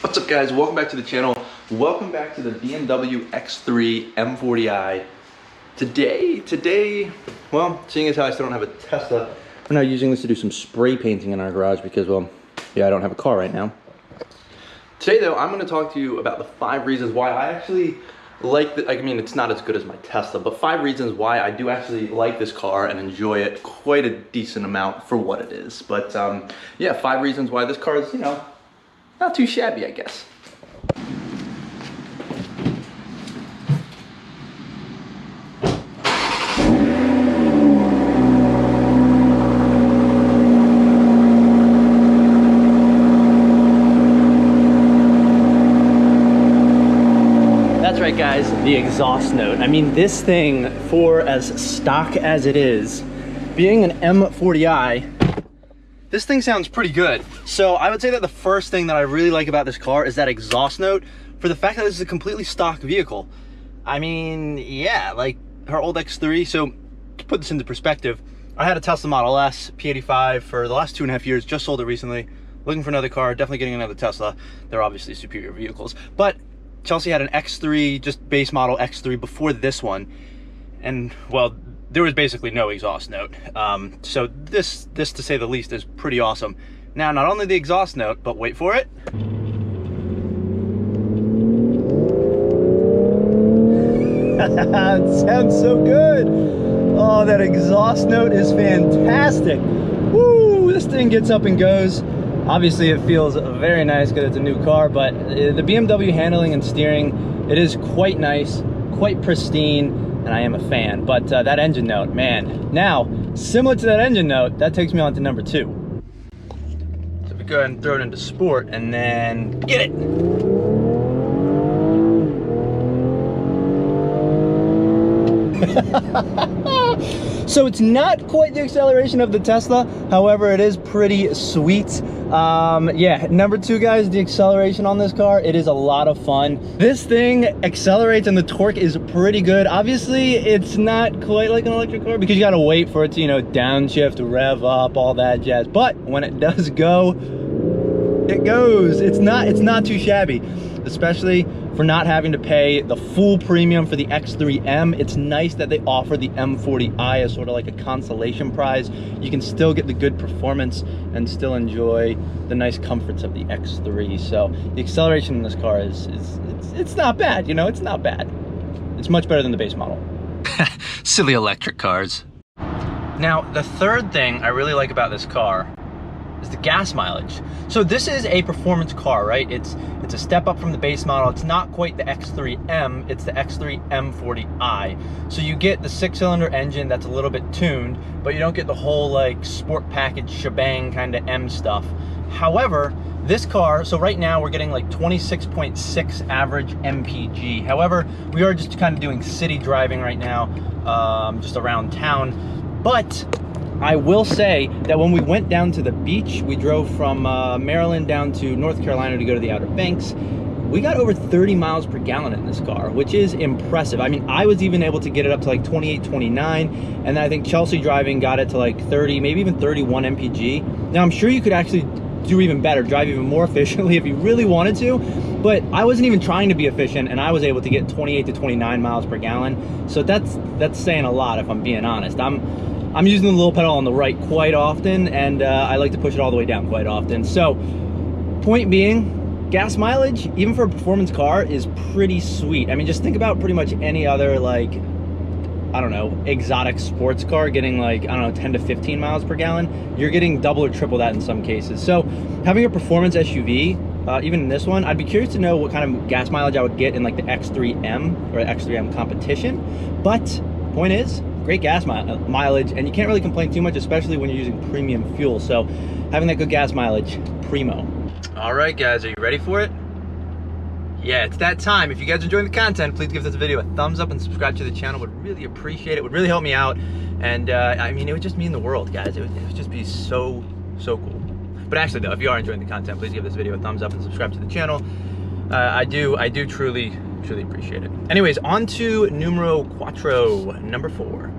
What's up guys, welcome back to the channel. Welcome back to the BMW X3 M40i. Today, well, seeing as how I still don't have a Tesla, we're now using this to do some spray painting in our garage because, well, yeah, I don't have a car right now. Today though, I'm gonna talk to you about the 5 reasons why I actually like I mean, it's not as good as my Tesla, but 5 reasons why I do actually like this car and enjoy it quite a decent amount for what it is. But yeah, 5 reasons why this car is, you know, not too shabby, I guess. That's right guys, the exhaust note. I mean, this thing, for as stock as it is, being an M40i, this thing sounds pretty good. So I would say that the first thing that I really like about this car is that exhaust note, for the fact that this is a completely stock vehicle. I mean, yeah, like her old X3. So to put this into perspective, I had a Tesla Model S P85 for the last 2.5 years, just sold it recently. Looking for another car, definitely getting another Tesla. They're obviously superior vehicles. But Chelsea had an X3, just base model X3 before this one. And well, there was basically no exhaust note. So this to say the least is pretty awesome. Now, not only the exhaust note, but wait for it. It sounds so good. Oh, that exhaust note is fantastic. Woo, this thing gets up and goes. Obviously it feels very nice because it's a new car, but the BMW handling and steering, it is quite nice, quite pristine, and I am a fan. But that engine note, man. Now, similar to that engine note, that takes me on to number 2. So if we go ahead and throw it into sport and then get it. So it's not quite the acceleration of the Tesla, however, it is pretty sweet. Yeah, number 2 guys, the acceleration on this car, it is a lot of fun. This thing accelerates and the torque is pretty good. Obviously it's not quite like an electric car because you gotta wait for it to, you know, downshift, rev up, all that jazz, but when it does go, it goes. It's not too shabby, especially for not having to pay the full premium for the X3M. It's nice that they offer the M40i as sort of like a consolation prize. You can still get the good performance and still enjoy the nice comforts of the X3. So the acceleration in this car it's not bad, you know, it's not bad. It's much better than the base model. Silly electric cars. Now, the third thing I really like about this car is the gas mileage. So this is a performance car, right? It's a step up from the base model. It's not quite the X3M, it's the X3 M40i. So you get the 6-cylinder engine that's a little bit tuned, but you don't get the whole like sport package shebang kind of M stuff. However, this car, so right now we're getting like 26.6 average MPG. However, we are just kind of doing city driving right now, just around town. But I will say that when we went down to the beach, we drove from Maryland down to North Carolina to go to the Outer Banks. We got over 30 miles per gallon in this car, which is impressive. I mean, I was even able to get it up to like 28, 29, and then I think Chelsea driving got it to like 30, maybe even 31 MPG. Now, I'm sure you could actually do even better, drive even more efficiently if you really wanted to, but I wasn't even trying to be efficient, and I was able to get 28 to 29 miles per gallon. So that's saying a lot, if I'm being honest. I'm using the little pedal on the right quite often, and I like to push it all the way down quite often. So, point being, gas mileage, even for a performance car, is pretty sweet. I mean, just think about pretty much any other, like, I don't know, exotic sports car getting like, I don't know, 10 to 15 miles per gallon. You're getting double or triple that in some cases. So, having a performance SUV, even in this one, I'd be curious to know what kind of gas mileage I would get in like the X3M or X3M competition. But, point is, great gas mileage, and you can't really complain too much, especially when you're using premium fuel. So having that good gas mileage, primo. All right guys, are you ready for it? Yeah, it's that time. If you guys are enjoying the content, please give this video a thumbs up and subscribe to the channel. Would really appreciate it. Would really help me out. And I mean, it would just mean the world, guys. It would just be so cool. But actually though, if you are enjoying the content, please give this video a thumbs up and subscribe to the channel. I do truly appreciate it. Anyways, on to numero cuatro, number 4.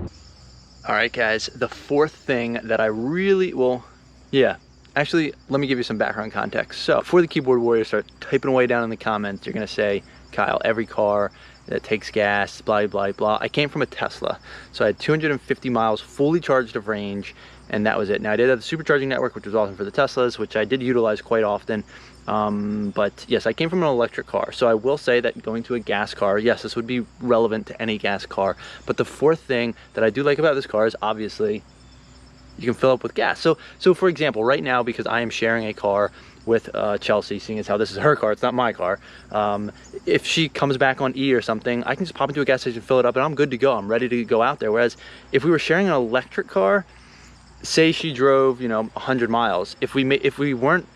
All right, guys, the 4th thing that I really, well, yeah, actually, let me give you some background context. So before the keyboard warriors start typing away down in the comments, you're gonna say, Kyle, every car that takes gas, blah, blah, blah. I came from a Tesla. So I had 250 miles fully charged of range, and that was it. Now I did have the supercharging network, which was awesome for the Teslas, which I did utilize quite often. But yes, I came from an electric car. So I will say that going to a gas car, yes, this would be relevant to any gas car. But the fourth thing that I do like about this car is obviously you can fill up with gas. So for example, right now, because I am sharing a car with Chelsea, seeing as how this is her car, it's not my car. If she comes back on E or something, I can just pop into a gas station, fill it up, and I'm good to go. I'm ready to go out there. Whereas if we were sharing an electric car, say she drove, 100 miles, if we weren't,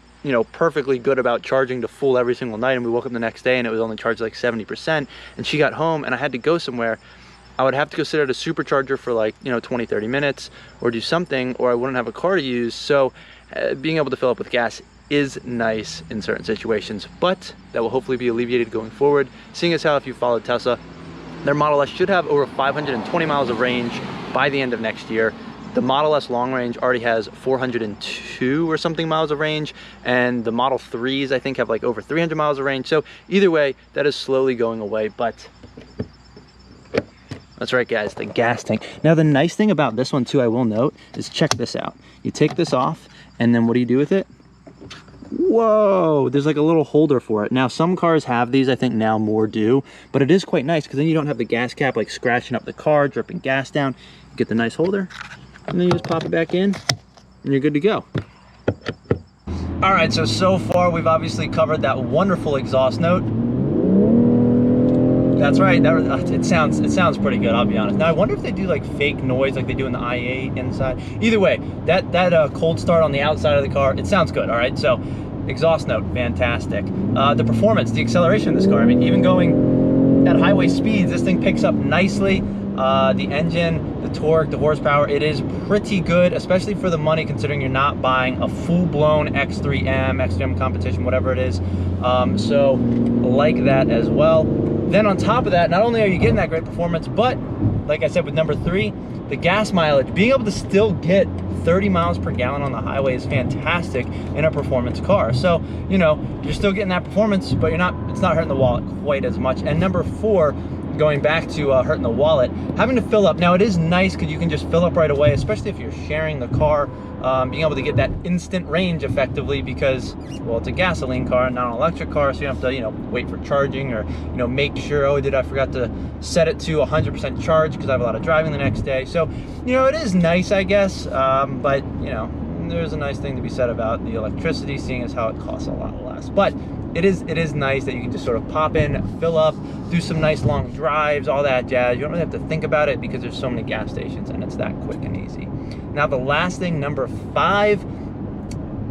perfectly good about charging to full every single night, and we woke up the next day and it was only charged like 70%, and she got home and I had to go somewhere, I would have to go sit at a supercharger for like 20-30 minutes or do something, or I wouldn't have a car to use. So being able to fill up with gas is nice in certain situations, but that will hopefully be alleviated going forward, seeing as how if you followed Tesla, their Model S should have over 520 miles of range by the end of next year. The Model S long range already has 402 or something miles of range, and the Model 3s I think have like over 300 miles of range. So either way, that is slowly going away, but that's right, guys, the gas tank. Now, the nice thing about this one too, I will note, is check this out. You take this off, and then what do you do with it? Whoa, there's like a little holder for it. Now, some cars have these, I think now more do, but it is quite nice because then you don't have the gas cap like scratching up the car, dripping gas down. You get the nice holder, and then you just pop it back in, and you're good to go. All right, so far we've obviously covered that wonderful exhaust note. That's right. It sounds pretty good, I'll be honest. Now I wonder if they do like fake noise like they do in the i8 inside. Either way, that cold start on the outside of the car, it sounds good. All right, so exhaust note, fantastic. The performance, the acceleration of this car. I mean, even going at highway speeds, this thing picks up nicely. The engine, the torque, the horsepower, it is pretty good, especially for the money, considering you're not buying a full-blown X3M competition, whatever it is. So like that as well. Then on top of that, not only are you getting that great performance, but like I said with number 3, the gas mileage, being able to still get 30 miles per gallon on the highway is fantastic in a performance car. So, you're still getting that performance, but it's not hurting the wallet quite as much. And number 4, going back to hurting the wallet, having to fill up. Now it is nice because you can just fill up right away, especially if you're sharing the car, being able to get that instant range effectively because, well, it's a gasoline car and not an electric car, so you don't have to, wait for charging or, make sure, oh, I forgot to set it to 100% charge because I have a lot of driving the next day. So, it is nice, I guess, but, there's a nice thing to be said about the electricity, seeing as how it costs a lot less. But it is nice that you can just sort of pop in, fill up, do some nice long drives, all that jazz. You don't really have to think about it because there's so many gas stations and it's that quick and easy. Now the last thing, number 5,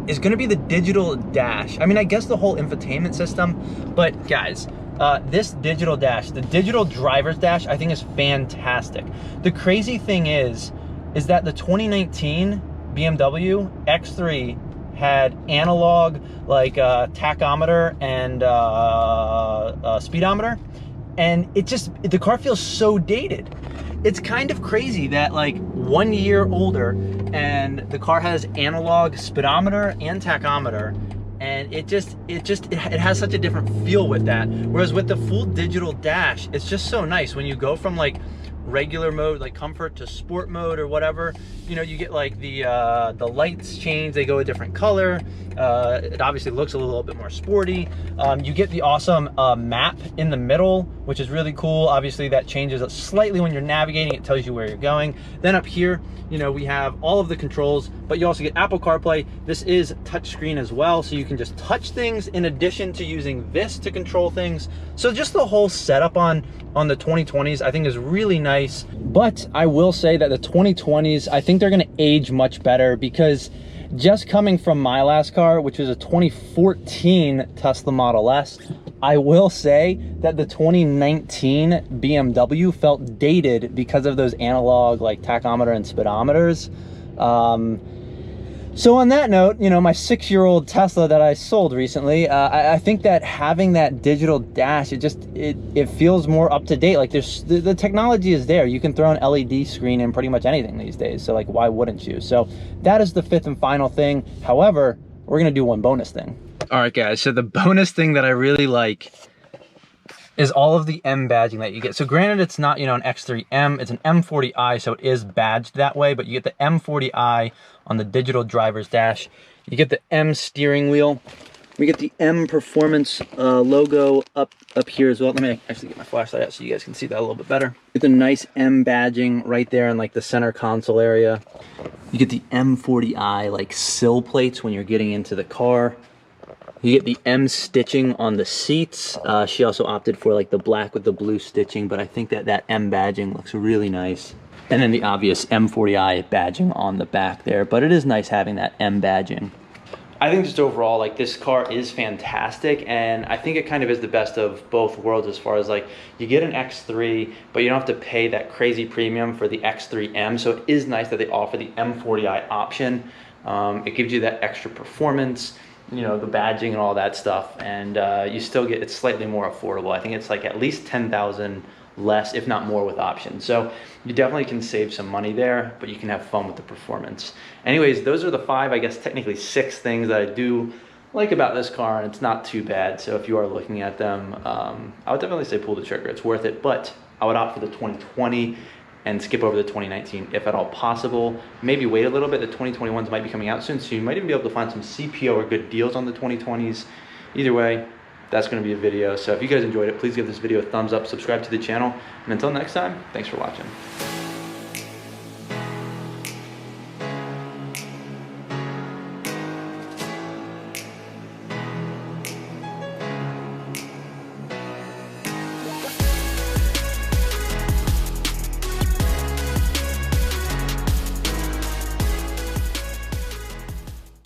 is going to be the digital dash. I mean, I guess the whole infotainment system, but guys, this digital dash, the digital driver's dash, I think is fantastic. The crazy thing is that the 2019 BMW X3 had analog like tachometer and speedometer, and the car feels so dated. It's kind of crazy that like 1 year older and the car has analog speedometer and tachometer, and it has such a different feel with that. Whereas with the full digital dash, it's just so nice when you go from like regular mode, like comfort, to sport mode or whatever. You get like the lights change, they go a different color. It obviously looks a little bit more sporty. You get the awesome map in the middle, which is really cool. Obviously that changes slightly when you're navigating. It tells you where you're going. Then up here, we have all of the controls, but you also get Apple CarPlay. This is touchscreen as well, so you can just touch things in addition to using this to control things. So just the whole setup on the 2020s I think is really nice. But I will say that the 2020s, I think they're going to age much better, because just coming from my last car, which was a 2014 Tesla Model S, I will say that the 2019 BMW felt dated because of those analog like tachometer and speedometers. So on that note, you know, my 6-year-old Tesla that I sold recently, I think that having that digital dash, it feels more up to date. Like the technology is there. You can throw an LED screen in pretty much anything these days. So like, why wouldn't you? So that is the 5th and final thing. However, we're gonna do one bonus thing. All right, guys. So the bonus thing that I really like is all of the M badging that you get. So granted, it's not, you know, an X3M, it's an M40i, so it is badged that way, but you get the M40i on the digital driver's dash. You get the M steering wheel. We get the M Performance logo up here as well. Let me actually get my flashlight out so you guys can see that a little bit better. Get the nice M badging right there in like the center console area. You get the M40i like sill plates when you're getting into the car. You get the M stitching on the seats. She also opted for like the black with the blue stitching, but I think that M badging looks really nice. And then the obvious M40i badging on the back there, but it is nice having that M badging. I think just overall, like, this car is fantastic, and I think it kind of is the best of both worlds as far as like, you get an X3, but you don't have to pay that crazy premium for the X3M, so it is nice that they offer the M40i option. It gives you that extra performance, you know, the badging and all that stuff, and you still get, it's slightly more affordable. I think it's like at least 10,000 less, if not more, with options. So you definitely can save some money there, but you can have fun with the performance. Anyways, those are the 5, I guess technically 6 things that I do like about this car, and it's not too bad. So if you are looking at them, I would definitely say pull the trigger. It's worth it, but I would opt for the 2020 and skip over the 2019 if at all possible. Maybe wait a little bit. The 2021s might be coming out soon, so you might even be able to find some CPO or good deals on the 2020s. Either way, that's going to be a video. So if you guys enjoyed it, please give this video a thumbs up, subscribe to the channel, and until next time, thanks for watching.